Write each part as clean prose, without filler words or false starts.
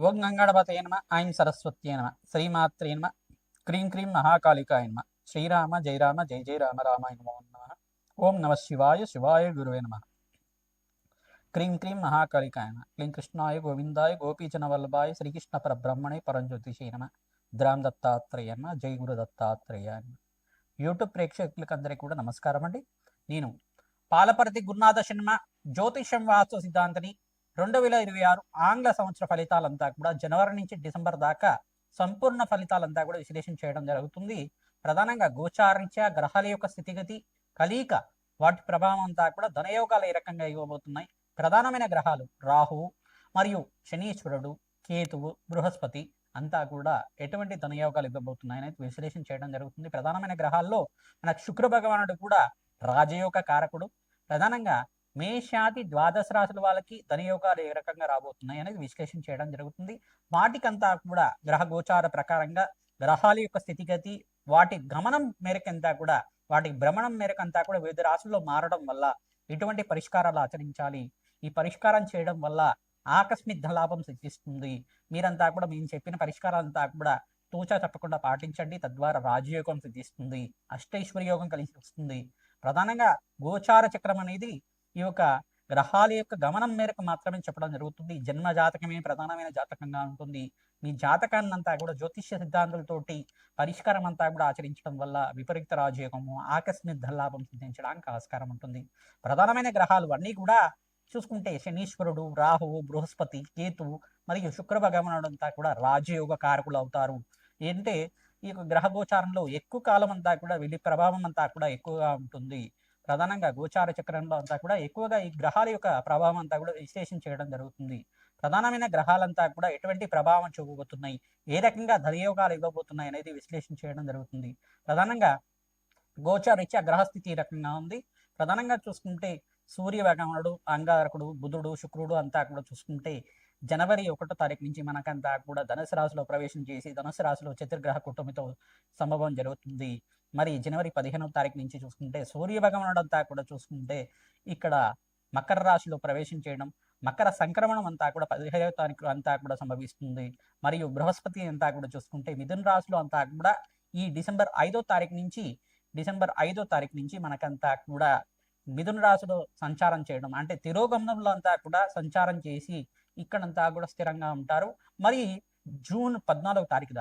ఓం గంగాడపతయ నమ ఐం సరస్వత్యే నమ శ్రీమాత్రే నమ క్రీం క్రీం మహాకాళికాయ నమ శ్రీరామ జయ రామ జయ జయ రామ రామాయ నమో నమ ఓం నమ శివాయ శివాయ గురువే నమ క్రీం క్రీం మహాకాళికాయ నమ క్లీం కృష్ణాయ గోవిందాయ గోపీచన వల్లభాయ శ్రీకృష్ణ పరబ్రహ్మణే పరంజ్యోతిషే నమ ద్రాం దత్తాత్రేయ నమ జై గురు దత్తాత్రేయ నమ. యూట్యూబ్ ప్రేక్షకులకు అందరికీ కూడా నమస్కారం అండి. నేను పాలపర్తి గురునాథ శర్మ జ్యోతిషం వాస్తు సిద్ధాంతిని. 2026 ఆంగ్ల సంవత్సర ఫలితాలంతా కూడా జనవరి నుంచి డిసెంబర్ దాకా సంపూర్ణ ఫలితాలంతా కూడా విశ్లేషణ చేయడం జరుగుతుంది. ప్రధానంగా గోచారీత్యా గ్రహాల యొక్క స్థితిగతి, కలీక, వాటి ప్రభావం అంతా కూడా ధనయోగాలు ఏ రకంగా ఇవ్వబోతున్నాయి. ప్రధానమైన గ్రహాలు రాహువు మరియు శనీశ్వరుడు, కేతువు, బృహస్పతి అంతా కూడా ఎటువంటి ధనయోగాలు ఇవ్వబోతున్నాయి అనేది విశ్లేషణ చేయడం జరుగుతుంది. ప్రధానమైన గ్రహాల్లో మనకు శుక్ర భగవానుడు కూడా రాజయోగ కారకుడు. ప్రధానంగా మేషాది ద్వాదశ రాశుల వాళ్ళకి ధనయోగాలు ఏ రకంగా రాబోతున్నాయి అనేది విశ్లేషణ చేయడం జరుగుతుంది. వాటికంతా కూడా గ్రహ గోచార ప్రకారంగా గ్రహాల యొక్క స్థితిగతి, వాటి గమనం మేరకంతా కూడా, వాటి భ్రమణం మేరకంతా కూడా వివిధ రాశుల్లో మారడం వల్ల ఎటువంటి పరిష్కారాలు ఆచరించాలి, ఈ పరిష్కారం చేయడం వల్ల ఆకస్మిక ధనలాభం సిద్ధిస్తుంది. మీరంతా కూడా మేము చెప్పిన పరిష్కారాలంతా కూడా తూచా తప్పకుండా పాటించండి. తద్వారా రాజయోగం సిద్ధిస్తుంది, అష్టైశ్వర్య యోగం కలిసి వస్తుంది. ప్రధానంగా గోచార చక్రం అనేది ఈ యొక్క గ్రహాల యొక్క గమనం మేరకు మాత్రమే చెప్పడం జరుగుతుంది. జన్మ జాతకమే ప్రధానమైన జాతకంగా ఉంటుంది. మీ జాతకాన్ని అంతా కూడా జ్యోతిష్య సిద్ధాంతాలతోటి పరిష్కారం అంతా కూడా ఆచరించడం వల్ల విపరీత రాజయోగము, ఆకస్మిక ధనలాభం సిద్ధించడానికి ఆస్కారం ఉంటుంది. ప్రధానమైన గ్రహాలు అన్నీ కూడా చూసుకుంటే శనీశ్వరుడు, రాహువు, బృహస్పతి, కేతువు మరియు శుక్ర భగవానుడు అంతా కూడా రాజయోగ కారకులు అవుతారు. ఏంటంటే ఈ యొక్క గ్రహ గోచారంలో ఎక్కువ కాలం అంతా కూడా వీళ్ళ ప్రభావం అంతా కూడా ఎక్కువగా ఉంటుంది. ప్రధానంగా గోచార చక్రంలో అంతా కూడా ఎక్కువగా ఈ గ్రహాల యొక్క ప్రభావం అంతా కూడా విశ్లేషణ చేయడం జరుగుతుంది. ప్రధానమైన గ్రహాలంతా కూడా ఎటువంటి ప్రభావం చూపబోతున్నాయి, ఏ రకంగా ధనయోగాలు ఇవ్వబోతున్నాయి అనేది విశ్లేషణ చేయడం జరుగుతుంది. ప్రధానంగా గోచారీత్యా గ్రహస్థితి ఈ రకంగా ఉంది. ప్రధానంగా చూసుకుంటే సూర్య భగవానుడు, అంగారకుడు, బుధుడు, శుక్రుడు అంతా కూడా చూసుకుంటే జనవరి 1వ తారీఖు నుంచి మనకంతా కూడా ధనుసు రాశిలో ప్రవేశం చేసి ధనుసు రాశిలో చతుర్గ్రహ కుటుంబంతో సంభవం జరుగుతుంది. మరి జనవరి 15వ తారీఖు నుంచి చూసుకుంటే సూర్య భగవానుడు అంతా కూడా చూసుకుంటే ఇక్కడ మకర రాశిలో ప్రవేశం చేయడం, మకర సంక్రమణం అంతా కూడా 15వ తారీఖు అంతా కూడా సంభవిస్తుంది. మరియు బృహస్పతి అంతా కూడా చూసుకుంటే మిథున రాశిలో అంతా కూడా ఈ డిసెంబర్ 5వ తారీఖు నుంచి మనకంతా కూడా మిథున రాశిలో సంచారం చేయడం, అంటే తిరోగమనంలో అంతా కూడా సంచారం చేసి ఇక్కడంతా కూడా స్థిరంగా ఉంటారు. మరి జూన్ 14వ తారీఖు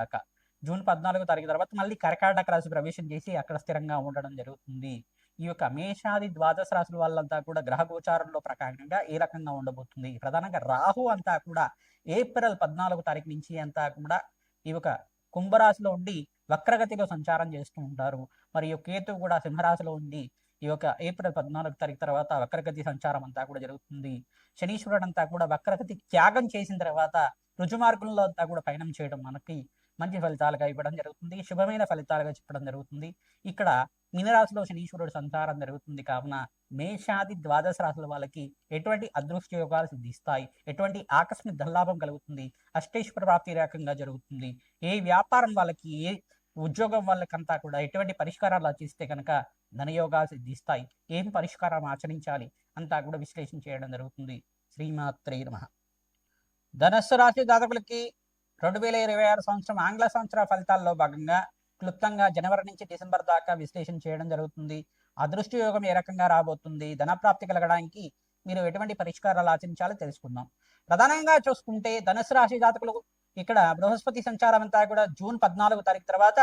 తర్వాత మళ్ళీ కర్కాటక రాశి ప్రవేశం చేసి అక్కడ స్థిరంగా ఉండడం జరుగుతుంది. ఈ యొక్క మేషాది ద్వాదశ రాశుల వాళ్ళంతా కూడా గ్రహ గోచారంలో ప్రకారంగా ఏ రకంగా ఉండబోతుంది. ప్రధానంగా రాహు అంతా కూడా ఏప్రిల్ 14వ తారీఖు నుంచి అంతా కూడా ఈ యొక్క కుంభరాశిలో ఉండి వక్రగతిలో సంచారం చేస్తూ ఉంటారు. మరియు కేతువు కూడా సింహరాశిలో ఉండి ఈ యొక్క ఏప్రిల్ 14వ తారీఖు తర్వాత వక్రగతి సంచారం అంతా కూడా జరుగుతుంది. శనీశ్వరుడు అంతా కూడా వక్రగతి త్యాగం చేసిన తర్వాత రుజుమార్గంలో అంతా కూడా పయనం చేయడం మనకి మంచి ఫలితాలుగా ఇవ్వడం జరుగుతుంది, శుభమైన ఫలితాలుగా చెప్పడం జరుగుతుంది. ఇక్కడ మీనరాశిలో శనీశ్వరుడు సంచారం జరుగుతుంది కావున మేషాది ద్వాదశ రాశుల వాళ్ళకి ఎటువంటి అదృష్ట యోగాలు సిద్ధిస్తాయి, ఎటువంటి ఆకస్మిక ధనలాభం కలుగుతుంది, అష్టైశ్వర ప్రాప్తి రకంగా జరుగుతుంది. ఏ వ్యాపారం వాళ్ళకి, ఏ ఉద్యోగం వాళ్ళకంతా కూడా ఎటువంటి పరిష్కారాలు ఆచరిస్తే కనుక ధనయోగాలు సిద్ధిస్తాయి, ఏం పరిష్కారం ఆచరించాలి అంతా కూడా విశ్లేషణ చేయడం జరుగుతుంది. శ్రీమాత్రే నమః. ధనస్సు రాశి జాతకులకి 2026 సంవత్సరం ఆంగ్ల సంవత్సర ఫలితాల్లో భాగంగా క్లుప్తంగా జనవరి నుంచి డిసెంబర్ దాకా విశ్లేషణ చేయడం జరుగుతుంది. అదృష్ట యోగం ఏ రకంగా రాబోతుంది, ధనప్రాప్తి కలగడానికి మీరు ఎటువంటి పరిష్కారాలు ఆచరించాలో తెలుసుకుందాం. ప్రధానంగా చూసుకుంటే ధనుసు రాశి జాతకులు ఇక్కడ బృహస్పతి సంచారం అంతా కూడా జూన్ 14వ తారీఖు తర్వాత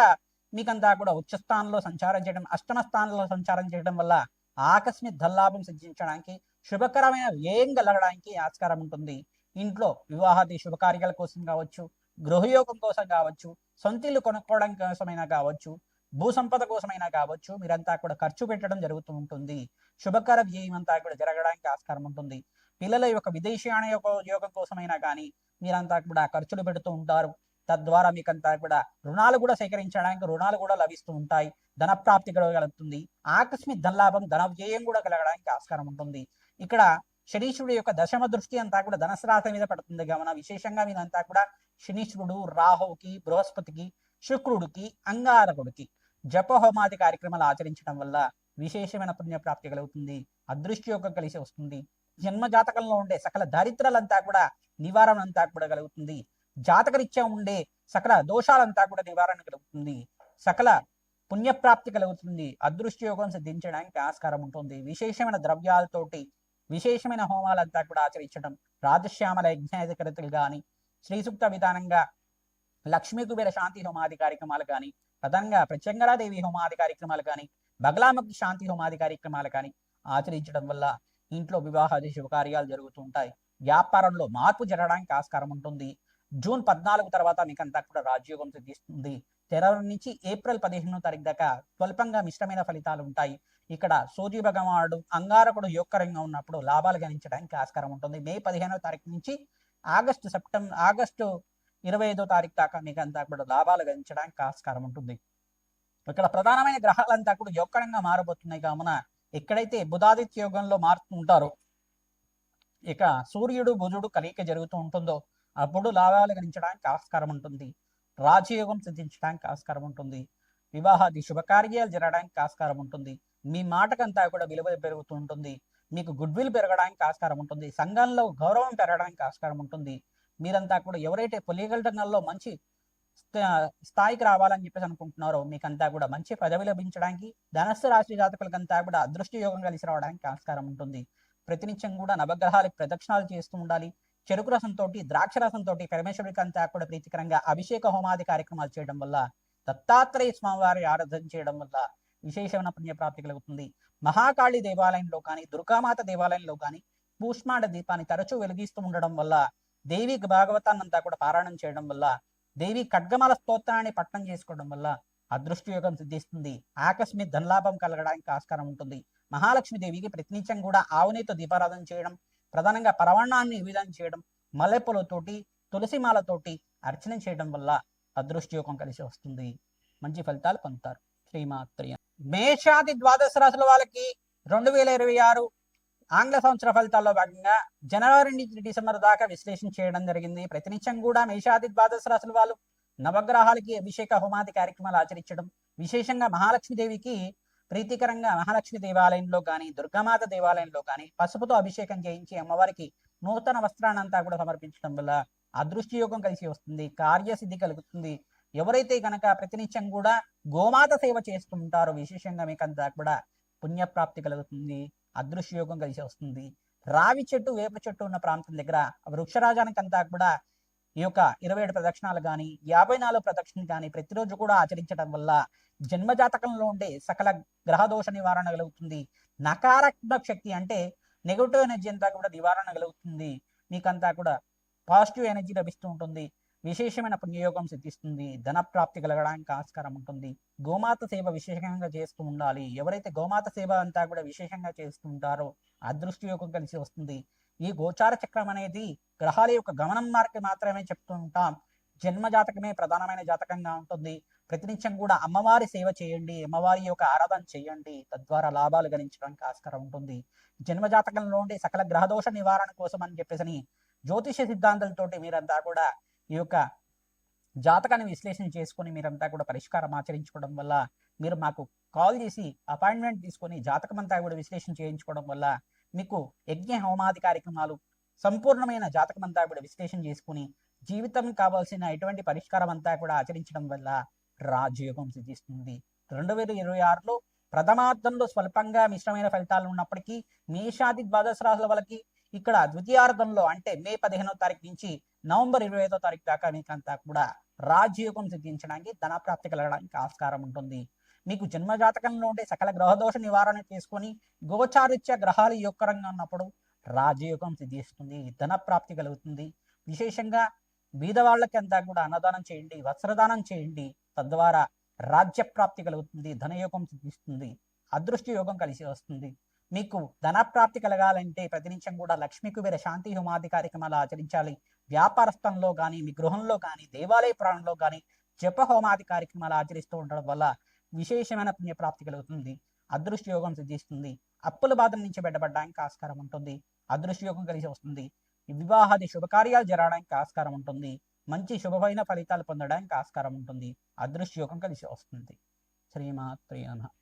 మీకంతా కూడా ఉచ్చ స్థానంలో సంచారం చేయడం, అష్టమ స్థానంలో సంచారం చేయడం వల్ల ఆకస్మిక ధనలాభం సిద్ధించడానికి, శుభకరమైన వ్యయం కలగడానికి ఆస్కారం ఉంటుంది. ఇంట్లో వివాహాది శుభకార్యాల కోసం కావచ్చు, గృహయోగం కోసం కావచ్చు, సొంతిల్లు కొనుక్కోవడం కోసమైనా కావచ్చు, భూ సంపద కోసమైనా కావచ్చు, మీరంతా కూడా ఖర్చు పెట్టడం జరుగుతూ ఉంటుంది. శుభకర వ్యయం అంతా కూడా జరగడానికి ఆస్కారం ఉంటుంది. పిల్లల యొక్క విదేశీయాన యోగం కోసమైనా కానీ మీరంతా కూడా ఖర్చులు పెడుతూ ఉంటారు. తద్వారా మీకంతా కూడా రుణాలు కూడా సేకరించడానికి రుణాలు కూడా లభిస్తూ ఉంటాయి, ధనప్రాప్తి కలుగుతుంది, ఆకస్మిక ధనలాభం, ధన వ్యయం కూడా కలగడానికి ఆస్కారం ఉంటుంది. ఇక్కడ శనీశ్వరుడు యొక్క దశమ దృష్టి అంతా కూడా ధనుసు రాశి మీద పడుతుంది కావున విశేషంగా మీరంతా కూడా శనీశ్వరుడు, రాహువుకి, బృహస్పతికి, శుక్రుడికి, అంగారకుడికి జపహోమాది కార్యక్రమాలు ఆచరించడం వల్ల విశేషమైన పుణ్యప్రాప్తి కలుగుతుంది, అదృష్ట యోగం కలిసి వస్తుంది. జన్మ జాతకంలో ఉండే సకల దారిద్రాలంతా కూడా నివారణ అంతా కూడా కలుగుతుంది. జాతకరీత్యా ఉండే సకల దోషాలంతా కూడా నివారణ కలుగుతుంది, సకల పుణ్యప్రాప్తి కలుగుతుంది, అదృష్ట యోగం సిద్ధించడానికి ఆస్కారం ఉంటుంది. విశేషమైన ద్రవ్యాలతోటి విశేషమైన హోమాలంతా కూడా ఆచరించడం, రాజశ్యామల యజ్ఞాధికరతులు కానీ, శ్రీ సూక్త విధానంగా లక్ష్మీ కుబేర శాంతి హోమాది కార్యక్రమాలు కానీ, ప్రధానంగా ప్రత్యంగరాదేవి హోమాది కార్యక్రమాలు కానీ, బగలాముఖి శాంతి హోమాది కార్యక్రమాలు కానీ ఆచరించడం వల్ల ఇంట్లో వివాహాది శుభకార్యాలు జరుగుతుంటాయి. వ్యాపారంలో మార్పు జరగడానికి ఆస్కారం ఉంటుంది. జూన్ 14 తర్వాత మీకంతా కూడా రాజయోగం సిద్ధిస్తుంది. జనవరి నుంచి ఏప్రిల్ 15వ తారీఖు దాకా స్వల్పంగా మిశ్రమైన ఫలితాలు ఉంటాయి. ఇక్కడ సూర్య భగవానుడు అంగారకుడు యోగకరంగా ఉన్నప్పుడు లాభాలు గణించడానికి ఆస్కారం ఉంటుంది. మే 15వ తారీఖు నుంచి ఆగస్టు 25వ తారీఖు దాకా మీకంతా కూడా లాభాలు గణించడానికి ఆస్కారం ఉంటుంది. ఇక్కడ ప్రధానమైన గ్రహాలంతా కూడా యోగకరంగా మారబోతున్నాయి కావున ఎక్కడైతే బుధాదిత్య యోగంలో మారుతూ ఉంటారో, ఇక సూర్యుడు బుధుడు కలయిక జరుగుతూ ఉంటుందో అప్పుడు లాభాలు గణించడానికి ఆస్కారం ఉంటుంది. రాజయోగం సిద్ధించడానికి ఆస్కారం ఉంటుంది. వివాహాది శుభకార్యాలు జరగడానికి ఆస్కారం ఉంటుంది. మీ మాటకంతా కూడా విలువ పెరుగుతూ ఉంటుంది. మీకు గుడ్ విల్ పెరగడానికి ఆస్కారం ఉంటుంది. సంఘంలో గౌరవం పెరగడానికి ఆస్కారం ఉంటుంది. మీరంతా కూడా ఎవరైతే పొలిటికల్ రంగంలో మంచి స్థాయికి రావాలని చెప్పేసి అనుకుంటున్నారో మీకంతా కూడా మంచి పదవి లభించడానికి, ధనస్సు రాశి జాతకులకంతా కూడా అదృష్ట యోగం కలిసి రావడానికి ఆస్కారం ఉంటుంది. ప్రతినిత్యం కూడా నవగ్రహాలకు ప్రదక్షిణాలు చేస్తూ ఉండాలి. చెరుకు రసంతో, ద్రాక్ష రసంతో పరమేశ్వరుడికి అంతా కూడా ప్రీతికరంగా అభిషేక హోమాది కార్యక్రమాలు చేయడం వల్ల, దత్తాత్రేయ స్వామివారి ఆరాధన చేయడం వల్ల విశేషమైన పుణ్యప్రాప్తి కలుగుతుంది. మహాకాళి దేవాలయంలో కానీ, దుర్గామాత దేవాలయంలో కానీ కూష్మాండ దీపాన్ని తరచూ వెలిగిస్తూ ఉండడం వల్ల, దేవి భాగవతాన్నంతా కూడా పారాయణం చేయడం వల్ల, దేవి ఖడ్గమాల స్తోత్రాన్ని పట్టణం చేసుకోవడం వల్ల అదృష్ట యోగం సిద్ధిస్తుంది. ఆకస్మిక ధనలాభం కలగడానికి ఆస్కారం ఉంటుంది. మహాలక్ష్మి దేవికి ప్రతినిత్యం కూడా ఆవునేతో దీపారాధన చేయడం, ప్రధానంగా పరవాణాన్ని నివేదన చేయడం, మల్లెపూలతోటి తులసిమాలతోటి అర్చన చేయడం వల్ల అదృష్ట యోగం కలిసి వస్తుంది. మంచి ఫలితాలు పొందుతారు. శ్రీమాత్రి. మేషాది ద్వాదశ రాశుల వాళ్ళకి 2026 ఆంగ్ల సంవత్సర ఫలితాల్లో భాగంగా జనవరి నుంచి డిసెంబర్ దాకా విశ్లేషణ చేయడం జరిగింది. ప్రతినిత్యం కూడా మేషాది ద్వాదశ రాశుల వాళ్ళు నవగ్రహాలకి అభిషేక హోమాది కార్యక్రమాలు ఆచరించడం, విశేషంగా మహాలక్ష్మీదేవికి ప్రీతికరంగా మహాలక్ష్మి దేవాలయంలో కానీ, దుర్గామాత దేవాలయంలో కానీ పసుపుతో అభిషేకం చేయించి అమ్మవారికి నూతన వస్త్రాన్నంతా కూడా సమర్పించడం వల్ల అదృష్ట యోగం కలిసి వస్తుంది, కార్యసిద్ధి కలుగుతుంది. ఎవరైతే కనుక ప్రతినిత్యం కూడా గోమాత సేవ చేస్తూ ఉంటారో విశేషంగా మీకంతా కూడా పుణ్యప్రాప్తి కలుగుతుంది, అదృష్ట యోగం కలిసి వస్తుంది. రావి చెట్టు, వేప చెట్టు ఉన్న ప్రాంతం దగ్గర వృక్షరాజానికంతా కూడా ఈ యొక్క 27 ప్రదక్షిణాలు కానీ, 54 ప్రదక్షిణలు కానీ ప్రతిరోజు కూడా ఆచరించడం వల్ల జన్మజాతకంలో ఉండే సకల గ్రహదోష నివారణ కలుగుతుంది. నకారాత్మక శక్తి అంటే నెగటివ్ ఎనర్జీ అంతా కూడా నివారణ కలుగుతుంది. మీకంతా కూడా పాజిటివ్ ఎనర్జీ లభిస్తూ ఉంటుంది. విశేషమైన పుణ్యయోగం సిద్ధిస్తుంది. ధన ప్రాప్తి కలగడానికి ఆస్కారం ఉంటుంది. గోమాత సేవ విశేషంగా చేస్తూ ఉండాలి. ఎవరైతే గోమాత సేవ అంతా కూడా విశేషంగా చేస్తూ ఉంటారో అదృష్ట యోగం కలిసి వస్తుంది. ఈ గోచార చక్రం అనేది గ్రహాల యొక్క గమనం మార్గం మాత్రమే చెప్తూ ఉంటాం. జన్మ జాతకమే ప్రధానమైన జాతకంగా ఉంటుంది. ప్రతినిత్యం కూడా అమ్మవారి సేవ చేయండి, అమ్మవారి యొక్క ఆరాధన చేయండి, తద్వారా లాభాలు గణించడానికి ఆస్కారం ఉంటుంది. జన్మ జాతకంలో ఉండే సకల గ్రహదోష నివారణ కోసం అని చెప్పేసి జ్యోతిష సిద్ధాంతాలతోటి మీరంతా కూడా ఈ యొక్క జాతకాన్ని విశ్లేషణ చేసుకుని మీరంతా కూడా పరిష్కారం ఆచరించుకోవడం వల్ల, మీరు మాకు కాల్ చేసి అపాయింట్మెంట్ తీసుకొని జాతకం అంతా కూడా విశ్లేషణ చేయించుకోవడం వల్ల మీకు యజ్ఞ హోమాది కార్యక్రమాలు సంపూర్ణమైన జాతకం అంతా కూడా విశ్లేషణ చేసుకుని జీవితం కావాల్సిన ఎటువంటి పరిష్కారం అంతా కూడా ఆచరించడం వల్ల రాజయోగం సిద్ధిస్తుంది. 2026లో ప్రథమార్థంలో స్వల్పంగా మిశ్రమైన ఫలితాలు ఉన్నప్పటికీ మేషాది ద్వాదశ రాశుల వాళ్ళకి ఇక్కడ ద్వితీయార్థంలో అంటే మే 15వ తారీఖు నుంచి నవంబర్ 25వ తారీఖు దాకా మీకంతా కూడా రాజయోగం సిద్ధించడానికి ధనప్రాప్తి కలగడానికి ఆస్కారం ఉంటుంది. మీకు జన్మజాతకంలో ఉండే సకల గ్రహదోష నివారణ చేసుకొని గోచారిత్య గ్రహాలు యోగకరంగా ఉన్నప్పుడు రాజయోగం సిద్ధిస్తుంది, ధనప్రాప్తి కలుగుతుంది. విశేషంగా బీదవాళ్ళకి అంతా కూడా అన్నదానం చేయండి, వస్త్రదానం చేయండి, తద్వారా రాజ్యప్రాప్తి కలుగుతుంది, ధనయోగం సిద్ధిస్తుంది, అదృష్ట యోగం కలిసి వస్తుంది. మీకు ధనప్రాప్తి కలగాలంటే ప్రతినిత్యం కూడా లక్ష్మీ కుబేర శాంతి హోమాది కార్యక్రమాలు ఆచరించాలి. వ్యాపారస్థంలో కానీ, మీ గృహంలో కానీ, దేవాలయ ప్రాణంలో కానీ జప హోమాది కార్యక్రమాలు ఆచరిస్తూ ఉండడం వల్ల విశేషమైన పుణ్యప్రాప్తి కలుగుతుంది, అదృష్ట యోగం సిద్ధిస్తుంది. అప్పుల బాధల నుంచి బయటపడడానికి ఆస్కారం ఉంటుంది, అదృష్ట యోగం కలిసి వస్తుంది. వివాహాది శుభకార్యాలు జరగడానికి ఆస్కారం ఉంటుంది, మంచి శుభమైన ఫలితాలు పొందడానికి ఆస్కారం ఉంటుంది, అదృష్ట యోగం కలిసి వస్తుంది. శ్రీమాత్రే నమః.